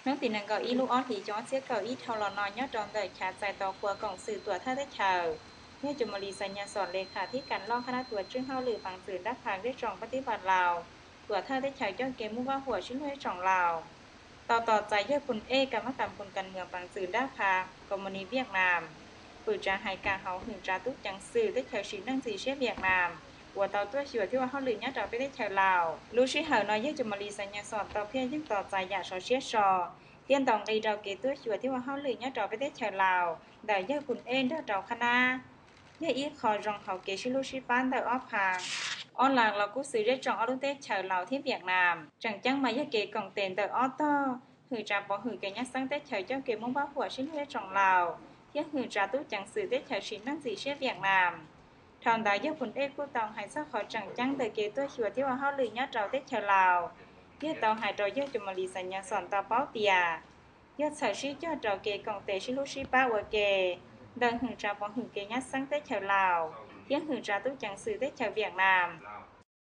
น้องตีนังเก้าอี้ลูกอ้อที่จ้อเสียเก้าอี้เท่าละน้อยยอดดอนได้ขาดใจต่อครัวกล่องสื่อตัวท่าได้เชาเนี่ยจุมรีสัญญาสอนเลขาที่การรองคณะตัวจึงเฮาหรือฟังสื่อดักทางได้จองปฏิบัติลาวตัวท่าได้เชาย้อนเกมมุว่าหัวชิ้นให้จองลาวต่อใจเยอะคุณกรรมการคนการเมืองฟังสื่อดักพากมณีเวียดนามปือจะให้การเฮาหึงจาตุจังสื่อได้เชาชิ้นนั่งสีเช่เวียดนามหัวเตาตัวชัวที่ว่าเฮาลือเนี่ยจะไปได้เชาลาวรู้ชื่อเฮาน้อยเยอะจุมรีสัญญาสอนต่อเพียงยิ่งต่อใจอยากชอเชียชอเตียนตองในดาวเกตัวชัวที่ว่าเฮาเลยเนี่ยดอกไปได้เชลาวได้เยอะคุณเด้อดอกคณะเนี่ยอีขอรองเฮาเกชิลูชิปานได้ออพาออนไลน์เรากูซื้อได้จองอลุเตเชลาวที่เวียดนามจังมาเยเกกองเต็นได้ออตอหือจะบ่หือเกเนี่ยสังแต่เชเจ้าเกมงบ่หัวชิ้นให้จองลาวเที่ยหือจะตู้จังซื้อได้เชชิ้นนั่นสิเชเวียดนามทอนได้เยอะคุณกูตองให้ซะขอจังได้เกตัวชัวที่ว่าเฮาเลยเนี่ยดอกได้เชลาวเยอะตองให้ดอกเยอะจุมรีสัญญาสอนตาเป้าเตียยอดsở sĩ cho trò kê công tế sĩ lúc sĩ ba ở kê đơn hưởng trả bỏ hưởng kê nhát sáng tế chào Lào tiếng hưởng trả tốt chẳng sự tế chào Việt Nam